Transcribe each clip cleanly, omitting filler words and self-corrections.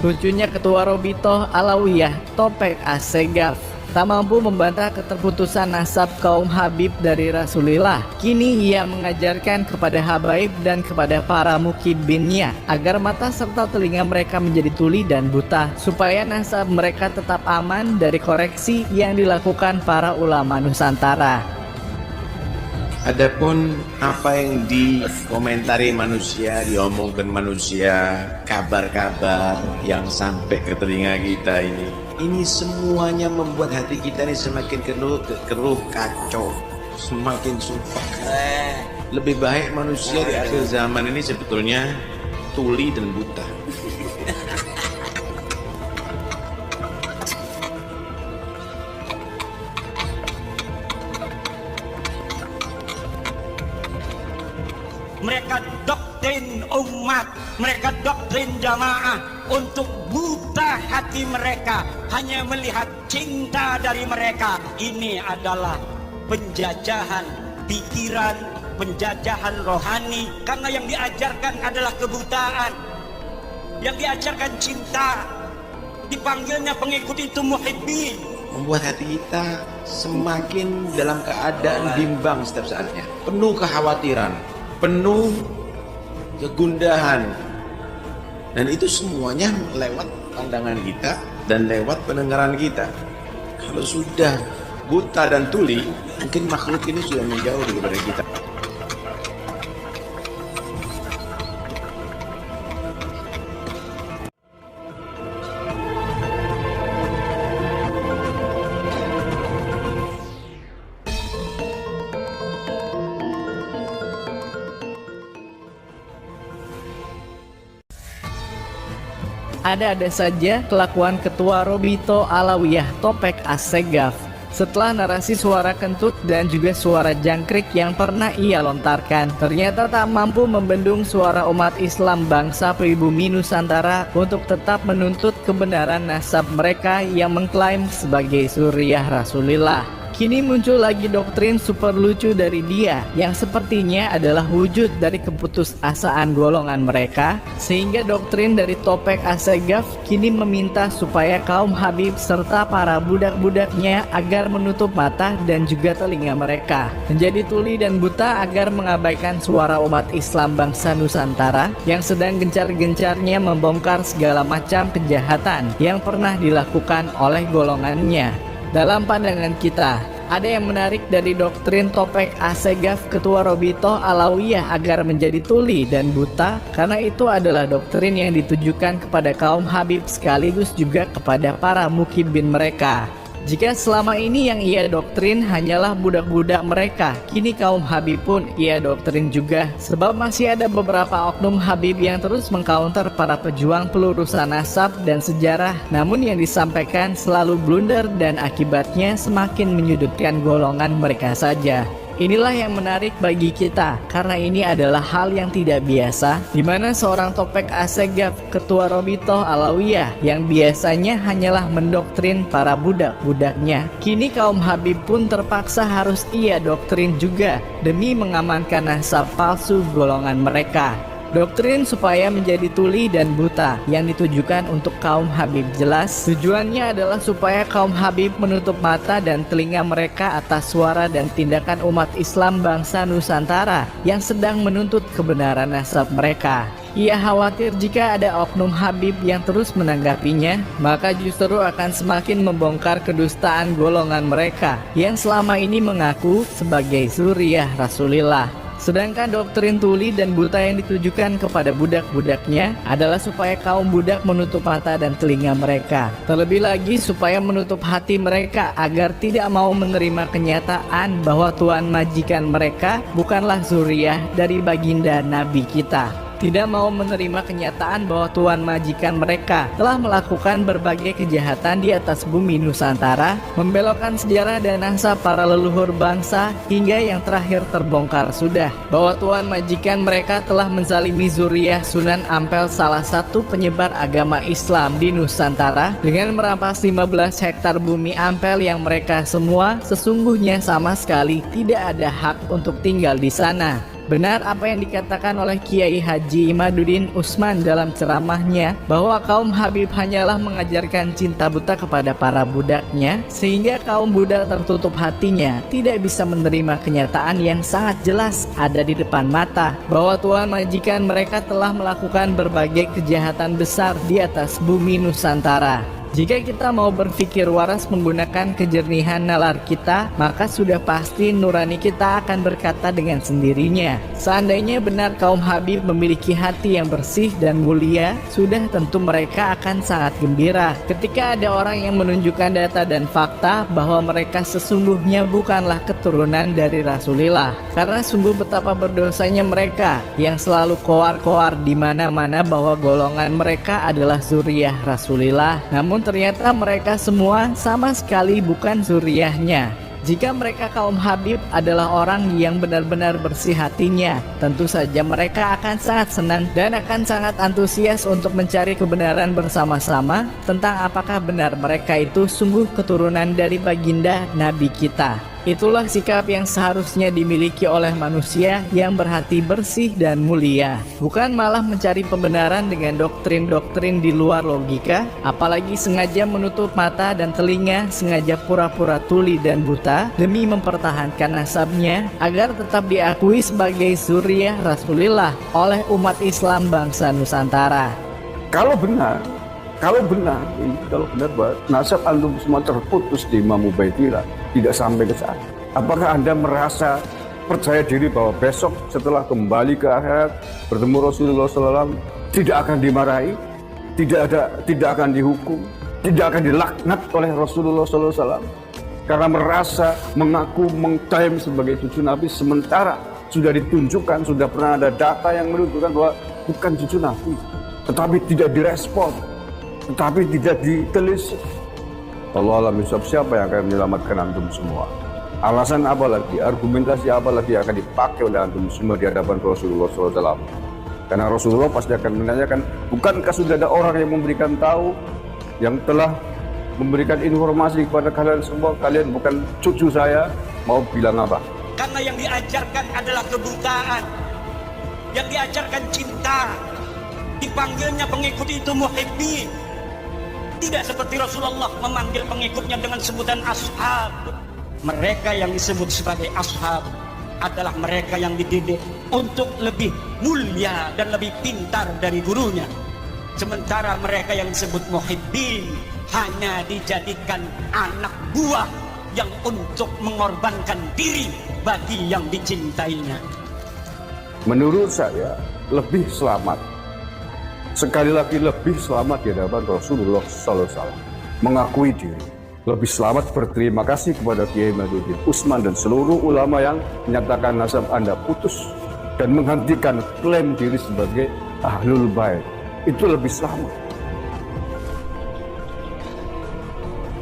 Lucunya Ketua Robitoh Alawiyah Topik Assegaf tak mampu membantah keterputusan nasab kaum Habib dari Rasulullah. Kini ia mengajarkan kepada habaib dan kepada para mukibinnya agar mata serta telinga mereka menjadi tuli dan buta, supaya nasab mereka tetap aman dari koreksi yang dilakukan para ulama Nusantara. Adapun apa yang dikomentari manusia, diomongkan manusia, kabar-kabar yang sampai ke telinga kita ini semuanya membuat hati kita ini semakin keruh kacau, semakin sumpah. Lebih baik manusia di akhir zaman ini sebetulnya tuli dan buta. Mereka doktrin umat, mereka doktrin jamaah untuk buta hati mereka, hanya melihat cinta dari mereka. Ini adalah penjajahan pikiran, penjajahan rohani, karena yang diajarkan adalah kebutaan, yang diajarkan cinta. Dipanggilnya pengikut itu muhibbin, membuat hati kita semakin dalam keadaan bimbang setiap saatnya, penuh kekhawatiran, penuh kegundahan, dan itu semuanya lewat pandangan kita dan lewat pendengaran kita. Kalau sudah buta dan tuli, mungkin makhluk ini sudah menjauh daripada kita. Ada-ada saja kelakuan Ketua Robitoh Alawiyah Topik Assegaf setelah narasi suara kentut dan juga suara jangkrik yang pernah ia lontarkan ternyata tak mampu membendung suara umat Islam bangsa pribumi Nusantara untuk tetap menuntut kebenaran nasab mereka yang mengklaim sebagai suriah Rasulullah. Kini muncul lagi doktrin super lucu dari dia yang sepertinya adalah wujud dari keputusasaan golongan mereka, sehingga doktrin dari Topik Assegaf kini meminta supaya kaum Habib serta para budak-budaknya agar menutup mata dan juga telinga mereka, menjadi tuli dan buta agar mengabaikan suara umat Islam bangsa Nusantara yang sedang gencar-gencarnya membongkar segala macam kejahatan yang pernah dilakukan oleh golongannya. Dalam pandangan kita, ada yang menarik dari doktrin Topik Assegaf Ketua Robitoh Alawiyah agar menjadi tuli dan buta, karena itu adalah doktrin yang ditujukan kepada kaum Habib sekaligus juga kepada para mukibin mereka. Jika selama ini yang ia doktrin hanyalah budak-budak mereka, kini kaum Habib pun ia doktrin juga. Sebab masih ada beberapa oknum Habib yang terus mengcounter para pejuang pelurusan nasab dan sejarah, namun yang disampaikan selalu blunder dan akibatnya semakin menyudutkan golongan mereka saja. Inilah yang menarik bagi kita, karena ini adalah hal yang tidak biasa, di mana seorang Topik Assegaf Ketua Robitoh Alawiyah yang biasanya hanyalah mendoktrin para budak-budaknya, kini kaum Habib pun terpaksa harus ia doktrin juga demi mengamankan nasab palsu golongan mereka. Doktrin supaya menjadi tuli dan buta yang ditujukan untuk kaum Habib jelas tujuannya adalah supaya kaum Habib menutup mata dan telinga mereka atas suara dan tindakan umat Islam bangsa Nusantara yang sedang menuntut kebenaran nasab mereka. Ia khawatir jika ada oknum Habib yang terus menanggapinya, maka justru akan semakin membongkar kedustaan golongan mereka yang selama ini mengaku sebagai suriah Rasulullah. Sedangkan doktrin tuli dan buta yang ditujukan kepada budak-budaknya adalah supaya kaum budak menutup mata dan telinga mereka. Terlebih lagi supaya menutup hati mereka agar tidak mau menerima kenyataan bahwa tuan majikan mereka bukanlah zuriah dari baginda Nabi kita. Tidak mau menerima kenyataan bahwa tuan majikan mereka telah melakukan berbagai kejahatan di atas bumi Nusantara, membelokkan sejarah dan nasab para leluhur bangsa, hingga yang terakhir terbongkar sudah bahwa tuan majikan mereka telah menzalimi zuriah Sunan Ampel, salah satu penyebar agama Islam di Nusantara, dengan merampas 15 hektar bumi Ampel yang mereka semua sesungguhnya sama sekali tidak ada hak untuk tinggal di sana. Benar apa yang dikatakan oleh Kiai Haji Imaduddin Usman dalam ceramahnya, bahwa kaum Habib hanyalah mengajarkan cinta buta kepada para budaknya, sehingga kaum budak tertutup hatinya, tidak bisa menerima kenyataan yang sangat jelas ada di depan mata, bahwa tuan majikan mereka telah melakukan berbagai kejahatan besar di atas bumi Nusantara. Jika kita mau berpikir waras menggunakan kejernihan nalar kita, maka sudah pasti nurani kita akan berkata dengan sendirinya. Seandainya benar kaum Habib memiliki hati yang bersih dan mulia, sudah tentu mereka akan sangat gembira ketika ada orang yang menunjukkan data dan fakta bahwa mereka sesungguhnya bukanlah keturunan dari Rasulullah. Karena sungguh betapa berdosanya mereka yang selalu koar-koar di mana-mana bahwa golongan mereka adalah zuriyah Rasulullah. Namun ternyata mereka semua sama sekali bukan zuriyahnya. Jika mereka kaum Habib adalah orang yang benar-benar bersih hatinya, tentu saja mereka akan sangat senang dan akan sangat antusias untuk mencari kebenaran bersama-sama tentang apakah benar mereka itu sungguh keturunan dari baginda Nabi kita. Itulah sikap yang seharusnya dimiliki oleh manusia yang berhati bersih dan mulia, bukan malah mencari pembenaran dengan doktrin-doktrin di luar logika, apalagi sengaja menutup mata dan telinga, sengaja pura-pura tuli dan buta demi mempertahankan nasabnya agar tetap diakui sebagai zuriyah Rasulullah oleh umat Islam bangsa Nusantara. Kalau benar bahwa nasab antum semua terputus di Imam Ubaidillah, tidak sampai ke sana, apakah Anda merasa percaya diri bahwa besok setelah kembali ke akhirat bertemu Rasulullah SAW tidak akan dimarahi, tidak akan dihukum, tidak akan dilaknat oleh Rasulullah SAW karena merasa mengaku mengklaim sebagai cucu Nabi, sementara sudah ditunjukkan, sudah pernah ada data yang menunjukkan bahwa bukan cucu Nabi, tetapi tidak direspon, tetapi tidak ditelisik. Allah alam bisawab, siapa yang akan menyelamatkan antum semua? Alasan apa lagi, argumentasi apa lagi yang akan dipakai oleh antum semua di hadapan Rasulullah SAW? Karena Rasulullah pasti akan menanyakan, bukankah sudah ada orang yang memberikan tahu, yang telah memberikan informasi kepada kalian semua, kalian bukan cucu saya, mau bilang apa? Karena yang diajarkan adalah kebutaan, yang diajarkan cinta, dipanggilnya pengikut itu muhibbin. Tidak seperti Rasulullah memanggil pengikutnya dengan sebutan ashab. Mereka yang disebut sebagai ashab adalah mereka yang dididik untuk lebih mulia dan lebih pintar dari gurunya. Sementara mereka yang disebut muhibbin hanya dijadikan anak buah yang untuk mengorbankan diri bagi yang dicintainya. Menurut saya lebih selamat, sekali lagi lebih selamat di hadapan Rasulullah SAW mengakui diri. Lebih selamat berterima kasih kepada Kiai Imaduddin Usman dan seluruh ulama yang menyatakan nasab Anda putus dan menghentikan klaim diri sebagai Ahlul Bait. Itu lebih selamat.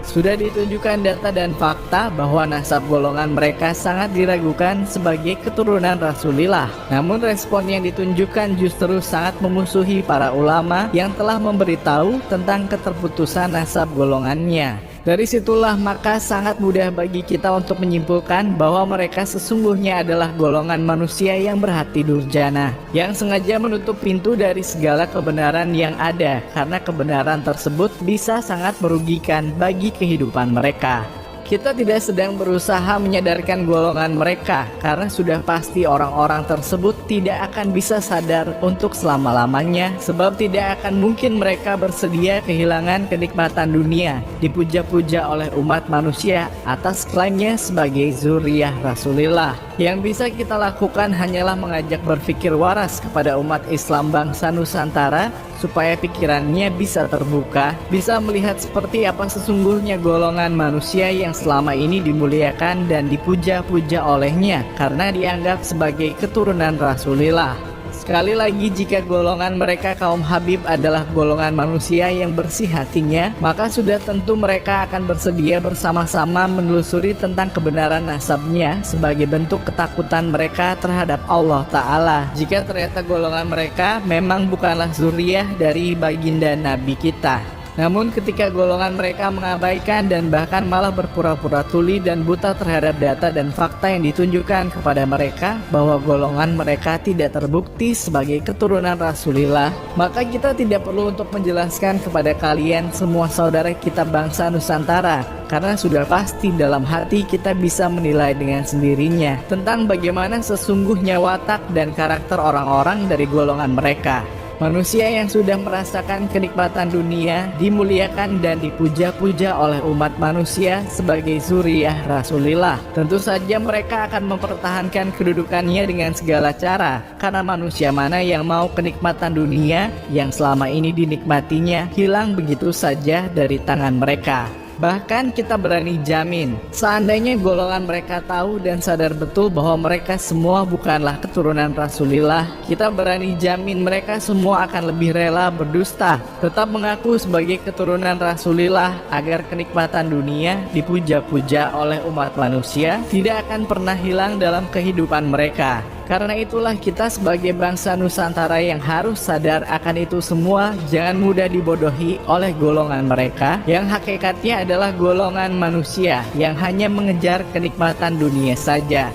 Sudah ditunjukkan data dan fakta bahwa nasab golongan mereka sangat diragukan sebagai keturunan Rasulullah. Namun respon yang ditunjukkan justru sangat memusuhi para ulama yang telah memberitahu tentang keterputusan nasab golongannya. Dari situlah maka sangat mudah bagi kita untuk menyimpulkan bahwa mereka sesungguhnya adalah golongan manusia yang berhati durjana, yang sengaja menutup pintu dari segala kebenaran yang ada, karena kebenaran tersebut bisa sangat merugikan bagi kehidupan mereka. Kita tidak sedang berusaha menyadarkan golongan mereka, karena sudah pasti orang-orang tersebut tidak akan bisa sadar untuk selama-lamanya, sebab tidak akan mungkin mereka bersedia kehilangan kenikmatan dunia, dipuja-puja oleh umat manusia atas klaimnya sebagai zuriyah Rasulullah. Yang bisa kita lakukan hanyalah mengajak berpikir waras kepada umat Islam bangsa Nusantara, supaya pikirannya bisa terbuka, bisa melihat seperti apa sesungguhnya golongan manusia yang selama ini dimuliakan dan dipuja-puja olehnya karena dianggap sebagai keturunan Rasulullah. Sekali lagi, jika golongan mereka kaum Habib adalah golongan manusia yang bersih hatinya, maka sudah tentu mereka akan bersedia bersama-sama menelusuri tentang kebenaran nasabnya sebagai bentuk ketakutan mereka terhadap Allah Ta'ala. Jika ternyata golongan mereka memang bukanlah zuriyah dari baginda Nabi kita. Namun ketika golongan mereka mengabaikan dan bahkan malah berpura-pura tuli dan buta terhadap data dan fakta yang ditunjukkan kepada mereka bahwa golongan mereka tidak terbukti sebagai keturunan Rasulullah, maka kita tidak perlu untuk menjelaskan kepada kalian semua saudara kita bangsa Nusantara, karena sudah pasti dalam hati kita bisa menilai dengan sendirinya tentang bagaimana sesungguhnya watak dan karakter orang-orang dari golongan mereka. Manusia yang sudah merasakan kenikmatan dunia dimuliakan dan dipuja-puja oleh umat manusia sebagai zuriyah Rasulullah. Tentu saja mereka akan mempertahankan kedudukannya dengan segala cara, karena manusia mana yang mau kenikmatan dunia yang selama ini dinikmatinya hilang begitu saja dari tangan mereka. Bahkan kita berani jamin, seandainya golongan mereka tahu dan sadar betul bahwa mereka semua bukanlah keturunan Rasulullah, kita berani jamin mereka semua akan lebih rela berdusta, tetap mengaku sebagai keturunan Rasulullah agar kenikmatan dunia dipuja-puja oleh umat manusia tidak akan pernah hilang dalam kehidupan mereka. Karena itulah kita sebagai bangsa Nusantara yang harus sadar akan itu semua, jangan mudah dibodohi oleh golongan mereka yang hakikatnya adalah golongan manusia yang hanya mengejar kenikmatan dunia saja.